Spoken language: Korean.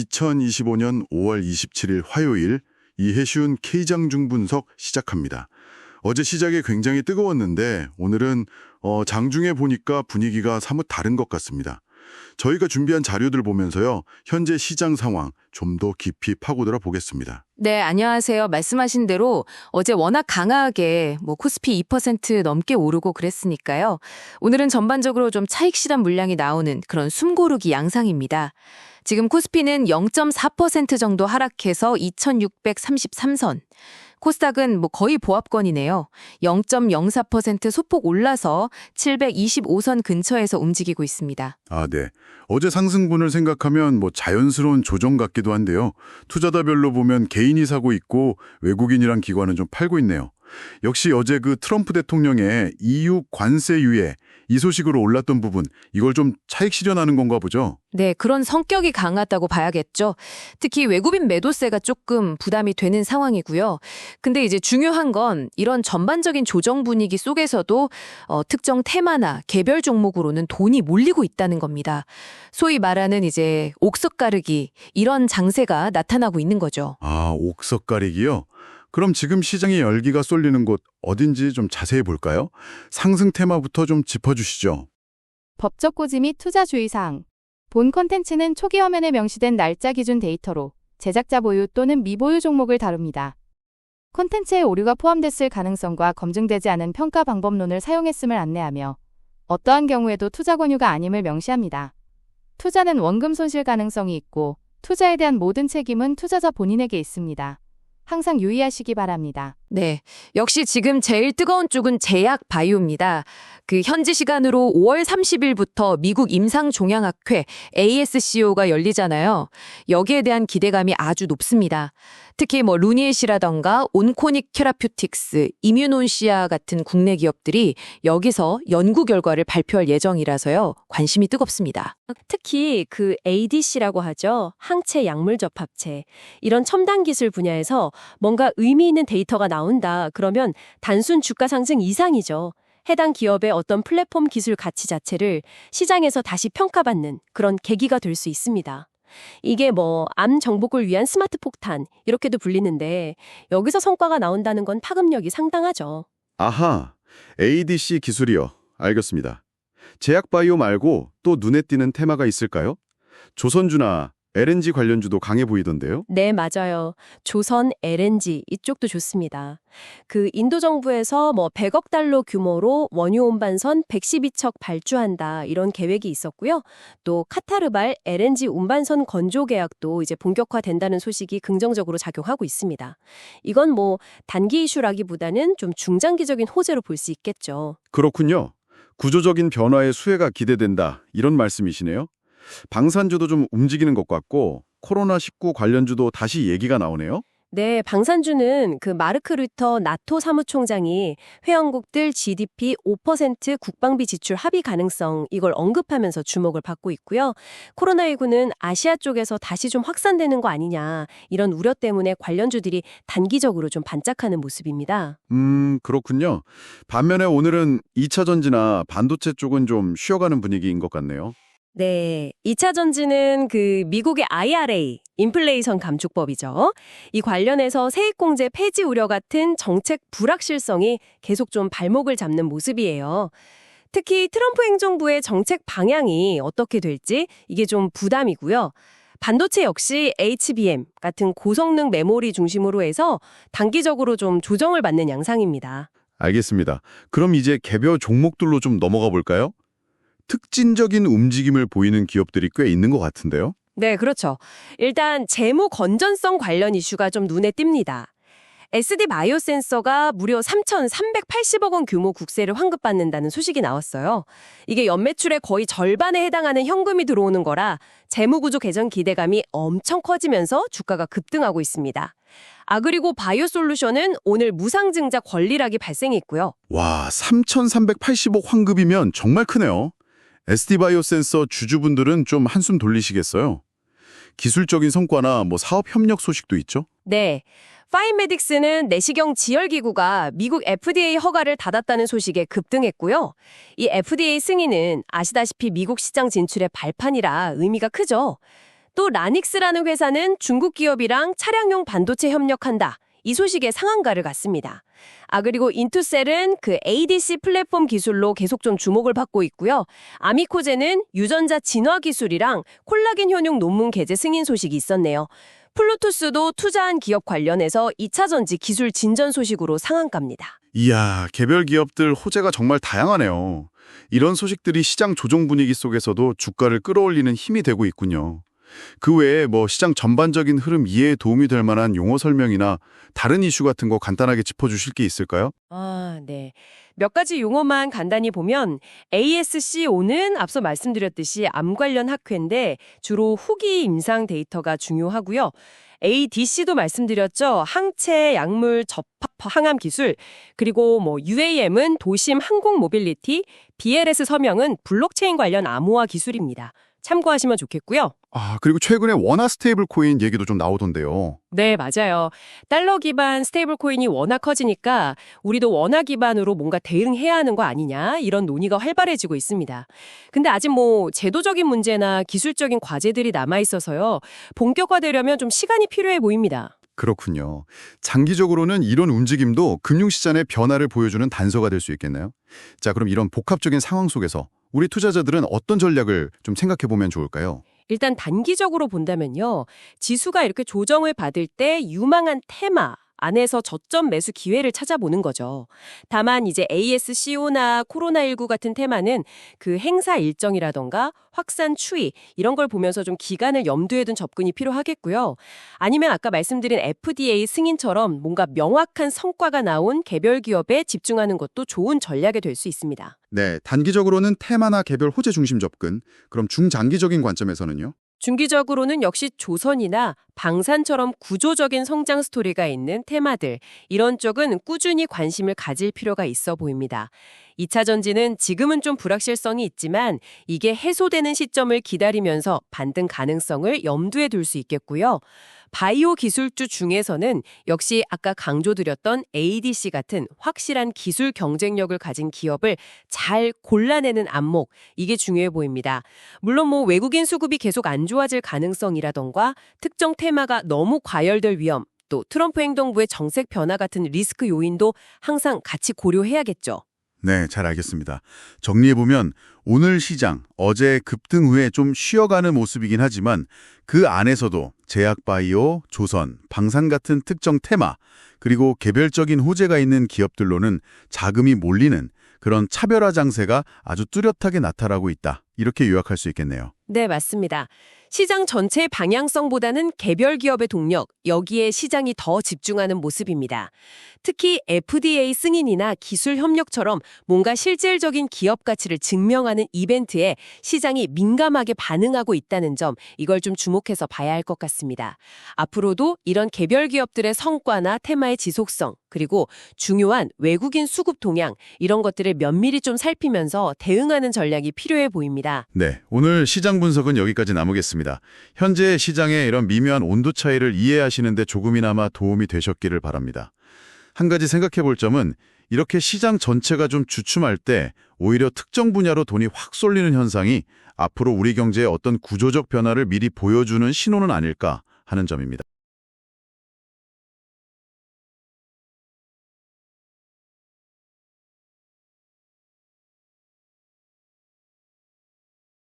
2025년 5월 27일 화요일 이해쉬운 K장중 분석 시작합니다. 어제 시작이 굉장히 뜨거웠는데 오늘은 장중에 보니까 분위기가 사뭇 다른 것 같습니다. 저희가 준비한 자료들 보면서요. 현재 시장 상황 좀 더 깊이 파고들어 보겠습니다. 네, 안녕하세요. 말씀하신 대로 어제 워낙 강하게 코스피 2% 넘게 오르고 그랬으니까요. 오늘은 전반적으로 좀 차익 실현 물량이 나오는 그런 숨고르기 양상입니다. 지금 코스피는 0.4% 정도 하락해서 2633선. 코스닥은 거의 보합권이네요. 0.04% 소폭 올라서 725선 근처에서 움직이고 있습니다. 아, 네. 어제 상승분을 생각하면 자연스러운 조정 같기도 한데요. 투자자별로 보면 개인이 사고 있고 외국인이랑 기관은 좀 팔고 있네요. 역시 어제 그 트럼프 대통령의 EU 관세 유예 이 소식으로 올랐던 부분, 이걸 좀 차익 실현하는 건가 보죠? 네, 그런 성격이 강하다고 봐야겠죠. 특히 외국인 매도세가 조금 부담이 되는 상황이고요. 근데 이제 중요한 건 이런 전반적인 조정 분위기 속에서도 특정 테마나 개별 종목으로는 돈이 몰리고 있다는 겁니다. 소위 말하는 이제 옥석 가르기, 이런 장세가 나타나고 있는 거죠. 아, 옥석 가리기요? 그럼 지금 시장의 열기가 쏠리는 곳 어딘지 좀 자세히 볼까요? 상승 테마부터 좀 짚어주시죠. 법적 고지 및 투자 주의사항. 본 콘텐츠는 초기 화면에 명시된 날짜 기준 데이터로 제작자 보유 또는 미보유 종목을 다룹니다. 콘텐츠에 오류가 포함됐을 가능성과 검증되지 않은 평가 방법론을 사용했음을 안내하며 어떠한 경우에도 투자 권유가 아님을 명시합니다. 투자는 원금 손실 가능성이 있고 투자에 대한 모든 책임은 투자자 본인에게 있습니다. 항상 유의하시기 바랍니다. 네, 역시 지금 제일 뜨거운 쪽은 제약 바이오입니다. 그 현지 시간으로 5월 30일부터 미국 임상종양학회 ASCO가 열리잖아요. 여기에 대한 기대감이 아주 높습니다. 특히 루니엣이라던가 온코닉 테라퓨틱스, 이뮤논시아 같은 국내 기업들이 여기서 연구 결과를 발표할 예정이라서요. 관심이 뜨겁습니다. 특히 그 ADC라고 하죠. 항체 약물 접합체. 이런 첨단 기술 분야에서 뭔가 의미 있는 데이터가 나온다. 그러면 단순 주가 상승 이상이죠. 해당 기업의 어떤 플랫폼 기술 가치 자체를 시장에서 다시 평가받는 그런 계기가 될 수 있습니다. 이게 암 정복을 위한 스마트 폭탄 이렇게도 불리는데 여기서 성과가 나온다는 건 파급력이 상당하죠. 아하, ADC 기술이요. 알겠습니다. 제약바이오 말고 또 눈에 띄는 테마가 있을까요? 조선주나 LNG 관련주도 강해 보이던데요? 네, 맞아요. 조선, LNG 이쪽도 좋습니다. 그 인도 정부에서 100억 달러 규모로 원유 운반선 112척 발주한다 이런 계획이 있었고요. 또 카타르발 LNG 운반선 건조 계약도 이제 본격화된다는 소식이 긍정적으로 작용하고 있습니다. 이건 단기 이슈라기보다는 좀 중장기적인 호재로 볼 수 있겠죠. 그렇군요. 구조적인 변화의 수혜가 기대된다. 이런 말씀이시네요. 방산주도 좀 움직이는 것 같고 코로나19 관련주도 다시 얘기가 나오네요. 네, 방산주는 그 마르크 르터 나토 사무총장이 회원국들 GDP 5% 국방비 지출 합의 가능성 이걸 언급하면서 주목을 받고 있고요. 코로나19는 아시아 쪽에서 다시 좀 확산되는 거 아니냐 이런 우려 때문에 관련주들이 단기적으로 좀 반짝하는 모습입니다. 그렇군요. 반면에 오늘은 2차 전지나 반도체 쪽은 좀 쉬어가는 분위기인 것 같네요. 네, 2차 전지는 그 미국의 IRA, 인플레이션 감축법이죠. 이 관련해서 세액공제 폐지 우려 같은 정책 불확실성이 계속 좀 발목을 잡는 모습이에요. 특히 트럼프 행정부의 정책 방향이 어떻게 될지 이게 좀 부담이고요. 반도체 역시 HBM 같은 고성능 메모리 중심으로 해서 단기적으로 좀 조정을 받는 양상입니다. 알겠습니다. 그럼 이제 개별 종목들로 좀 넘어가 볼까요? 특징적인 움직임을 보이는 기업들이 꽤 있는 것 같은데요. 네, 그렇죠. 일단 재무 건전성 관련 이슈가 좀 눈에 띕니다. SD 바이오센서가 무려 3,380억 원 규모 국세를 환급받는다는 소식이 나왔어요. 이게 연매출의 거의 절반에 해당하는 현금이 들어오는 거라 재무구조 개선 기대감이 엄청 커지면서 주가가 급등하고 있습니다. 그리고 바이오솔루션은 오늘 무상증자 권리락이 발생했고요. 와, 3,380억 환급이면 정말 크네요. SD바이오 센서 주주분들은 좀 한숨 돌리시겠어요? 기술적인 성과나 사업 협력 소식도 있죠? 네. 파인메딕스는 내시경 지혈기구가 미국 FDA 허가를 받았다는 소식에 급등했고요. 이 FDA 승인은 아시다시피 미국 시장 진출의 발판이라 의미가 크죠. 또 라닉스라는 회사는 중국 기업이랑 차량용 반도체 협력한다. 이 소식에 상한가를 갔습니다. 그리고 인투셀은 그 ADC 플랫폼 기술로 계속 좀 주목을 받고 있고요. 아미코제는 유전자 진화 기술이랑 콜라겐 효능 논문 게재 승인 소식이 있었네요. 플루투스도 투자한 기업 관련해서 2차 전지 기술 진전 소식으로 상한가입니다. 이야, 개별 기업들 호재가 정말 다양하네요. 이런 소식들이 시장 조정 분위기 속에서도 주가를 끌어올리는 힘이 되고 있군요. 그 외에 시장 전반적인 흐름 이해에 도움이 될 만한 용어 설명이나 다른 이슈 같은 거 간단하게 짚어주실 게 있을까요? 네. 몇 가지 용어만 간단히 보면 ASCO는 앞서 말씀드렸듯이 암 관련 학회인데 주로 후기 임상 데이터가 중요하고요. ADC도 말씀드렸죠. 항체, 약물, 접합, 항암 기술, 그리고 UAM은 도심 항공 모빌리티, BLS 서명은 블록체인 관련 암호화 기술입니다. 참고하시면 좋겠고요. 그리고 최근에 원화 스테이블 코인 얘기도 좀 나오던데요. 네, 맞아요. 달러 기반 스테이블 코인이 워낙 커지니까 우리도 원화 기반으로 뭔가 대응해야 하는 거 아니냐 이런 논의가 활발해지고 있습니다. 근데 아직 제도적인 문제나 기술적인 과제들이 남아 있어서요. 본격화되려면 좀 시간이 필요해 보입니다. 그렇군요. 장기적으로는 이런 움직임도 금융시장의 변화를 보여주는 단서가 될 수 있겠네요. 자, 그럼 이런 복합적인 상황 속에서 우리 투자자들은 어떤 전략을 좀 생각해 보면 좋을까요? 일단 단기적으로 본다면요. 지수가 이렇게 조정을 받을 때 유망한 테마 안에서 저점 매수 기회를 찾아보는 거죠. 다만 이제 ASCO나 코로나19 같은 테마는 그 행사 일정이라던가 확산 추이 이런 걸 보면서 좀 기간을 염두에 둔 접근이 필요하겠고요. 아니면 아까 말씀드린 FDA 승인처럼 뭔가 명확한 성과가 나온 개별 기업에 집중하는 것도 좋은 전략이 될 수 있습니다. 네, 단기적으로는 테마나 개별 호재 중심 접근, 그럼 중장기적인 관점에서는요? 중기적으로는 역시 조선이나 방산처럼 구조적인 성장 스토리가 있는 테마들, 이런 쪽은 꾸준히 관심을 가질 필요가 있어 보입니다. 2차 전지는 지금은 좀 불확실성이 있지만 이게 해소되는 시점을 기다리면서 반등 가능성을 염두에 둘 수 있겠고요. 바이오 기술주 중에서는 역시 아까 강조드렸던 ADC 같은 확실한 기술 경쟁력을 가진 기업을 잘 골라내는 안목, 이게 중요해 보입니다. 물론 외국인 수급이 계속 안 좋아질 가능성이라던가 특정 테마가 너무 과열될 위험, 또 트럼프 행정부의 정책 변화 같은 리스크 요인도 항상 같이 고려해야겠죠. 네, 잘 알겠습니다. 정리해보면 오늘 시장, 어제 급등 후에 좀 쉬어가는 모습이긴 하지만 그 안에서도 제약바이오, 조선, 방산 같은 특정 테마, 그리고 개별적인 호재가 있는 기업들로는 자금이 몰리는 그런 차별화 장세가 아주 뚜렷하게 나타나고 있다. 이렇게 요약할 수 있겠네요. 네, 맞습니다. 시장 전체의 방향성보다는 개별 기업의 동력, 여기에 시장이 더 집중하는 모습입니다. 특히 FDA 승인이나 기술 협력처럼 뭔가 실질적인 기업 가치를 증명하는 이벤트에 시장이 민감하게 반응하고 있다는 점, 이걸 좀 주목해서 봐야 할 것 같습니다. 앞으로도 이런 개별 기업들의 성과나 테마의 지속성, 그리고 중요한 외국인 수급 동향, 이런 것들을 면밀히 좀 살피면서 대응하는 전략이 필요해 보입니다. 네, 오늘 시장 분석은 여기까지 나누겠습니다. 현재 시장의 이런 미묘한 온도 차이를 이해하시는 데 조금이나마 도움이 되셨기를 바랍니다. 한 가지 생각해 볼 점은 이렇게 시장 전체가 좀 주춤할 때 오히려 특정 분야로 돈이 확 쏠리는 현상이 앞으로 우리 경제의 어떤 구조적 변화를 미리 보여주는 신호는 아닐까 하는 점입니다.